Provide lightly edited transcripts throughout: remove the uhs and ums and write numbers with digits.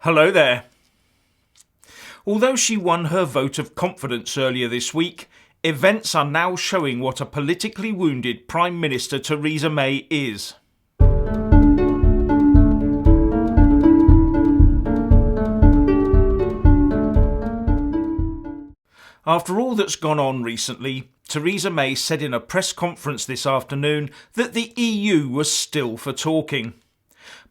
Hello there. Although she won her vote of confidence earlier this week, events are now showing what a politically wounded Prime Minister Theresa May is. After all that's gone on recently, Theresa May said in a press conference this afternoon that the EU was still for talking.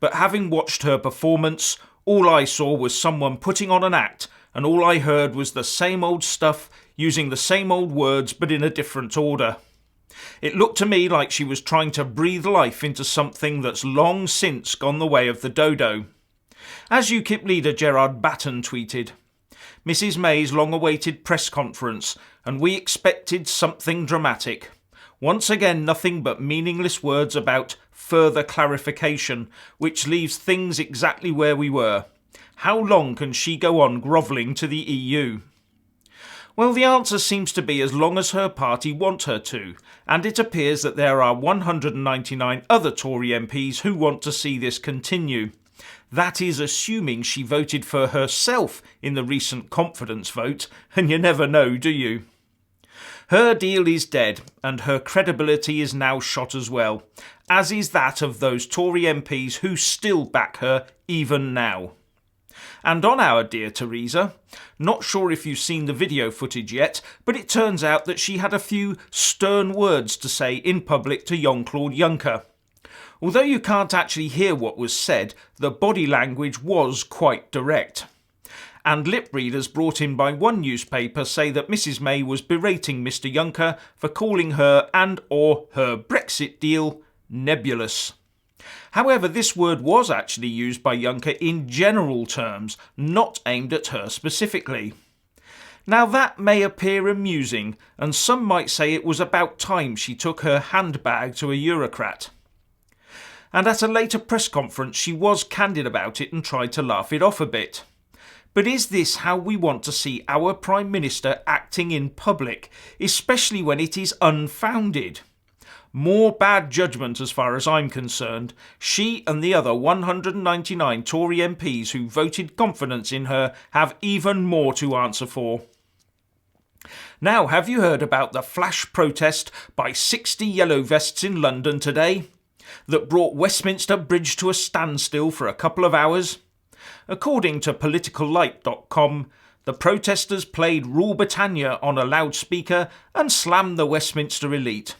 But having watched her performance, all I saw was someone putting on an act, and all I heard was the same old stuff, using the same old words but in a different order. It looked to me like she was trying to breathe life into something that's long since gone the way of the dodo. As UKIP leader Gerard Batten tweeted, Mrs May's long-awaited press conference, and we expected something dramatic. Once again, nothing but meaningless words about further clarification, which leaves things exactly where we were. How long can she go on grovelling to the EU? Well, the answer seems to be as long as her party want her to, and it appears that there are 199 other Tory MPs who want to see this continue. That is assuming she voted for herself in the recent confidence vote, and you never know, do you? Her deal is dead, and her credibility is now shot as well, as is that of those Tory MPs who still back her even now. And on our dear Theresa, not sure if you've seen the video footage yet, but it turns out that she had a few stern words to say in public to Jean-Claude Juncker. Although you can't actually hear what was said, the body language was quite direct. And lip readers brought in by one newspaper say that Mrs May was berating Mr Juncker for calling her and/or her Brexit deal nebulous. However, this word was actually used by Juncker in general terms, not aimed at her specifically. Now that may appear amusing, and some might say it was about time she took her handbag to a Eurocrat. And at a later press conference she was candid about it and tried to laugh it off a bit. But is this how we want to see our Prime Minister acting in public, especially when it is unfounded? More bad judgment as far as I'm concerned. She and the other 199 Tory MPs who voted confidence in her have even more to answer for. Now, have you heard about the flash protest by 60 yellow vests in London today that brought Westminster Bridge to a standstill for a couple of hours? According to politicallight.com, the protesters played Rule Britannia on a loudspeaker and slammed the Westminster elite.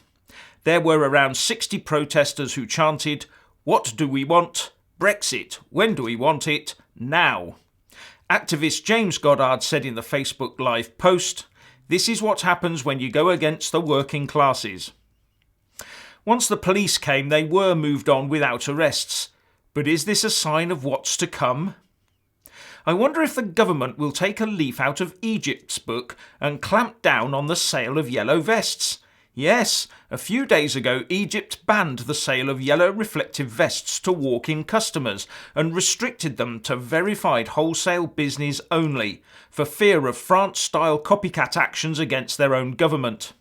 There were around 60 protesters who chanted, "What do we want? Brexit. When do we want it? Now." Activist James Gerard said in the Facebook Live post, "This is what happens when you go against the working classes." Once the police came, they were moved on without arrests. But is this a sign of what's to come? I wonder if the government will take a leaf out of Egypt's book and clamp down on the sale of yellow vests. Yes, a few days ago Egypt banned the sale of yellow reflective vests to walk-in customers and restricted them to verified wholesale business only, for fear of France-style copycat actions against their own government.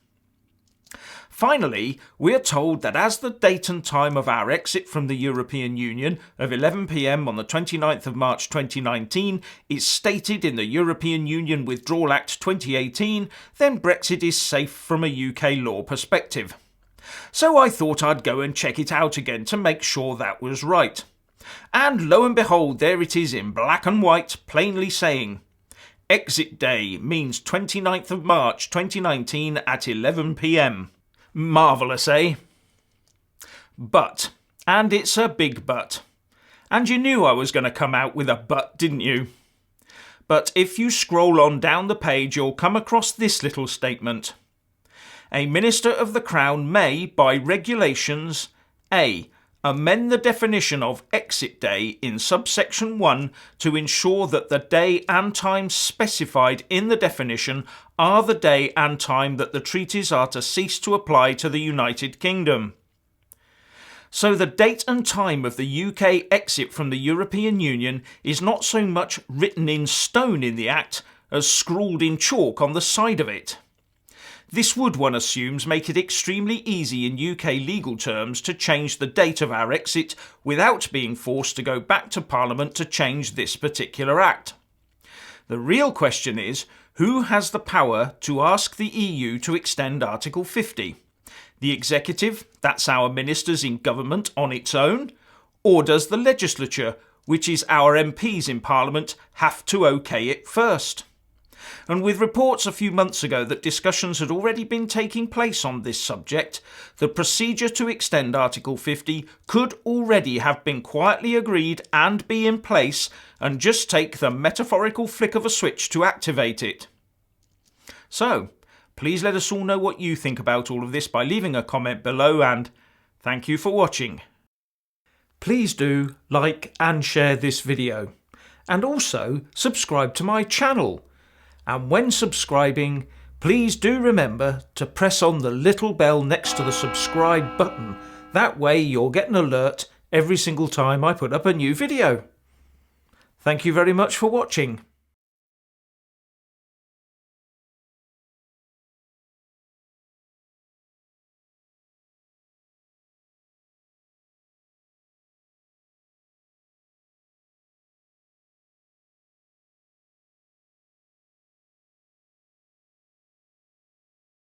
Finally, we are told that as the date and time of our exit from the European Union of 11 p.m. on the 29th of March 2019 is stated in the European Union Withdrawal Act 2018, then Brexit is safe from a UK law perspective. So I thought I'd go and check it out again to make sure that was right. And lo and behold, there it is in black and white, plainly saying, Exit Day means 29th of March 2019 at 11 p.m. Marvellous, eh? But, and it's a big but. And you knew I was going to come out with a but, didn't you? But if you scroll on down the page, you'll come across this little statement. A Minister of the Crown may, by regulations, A. Amend the definition of exit day in subsection 1 to ensure that the day and time specified in the definition are the day and time that the treaties are to cease to apply to the United Kingdom. So the date and time of the UK exit from the European Union is not so much written in stone in the Act as scrawled in chalk on the side of it. This would, one assumes, make it extremely easy in UK legal terms to change the date of our exit without being forced to go back to Parliament to change this particular act. The real question is, who has the power to ask the EU to extend Article 50? The executive, that's our ministers in government on its own, or does the legislature, which is our MPs in Parliament, have to OK it first? And with reports a few months ago that discussions had already been taking place on this subject, the procedure to extend Article 50 could already have been quietly agreed and be in place, and just take the metaphorical flick of a switch to activate it. So, please let us all know what you think about all of this by leaving a comment below, and thank you for watching. Please do like and share this video, and also subscribe to my channel. And when subscribing, please do remember to press on the little bell next to the subscribe button. That way you'll get an alert every single time I put up a new video. Thank you very much for watching.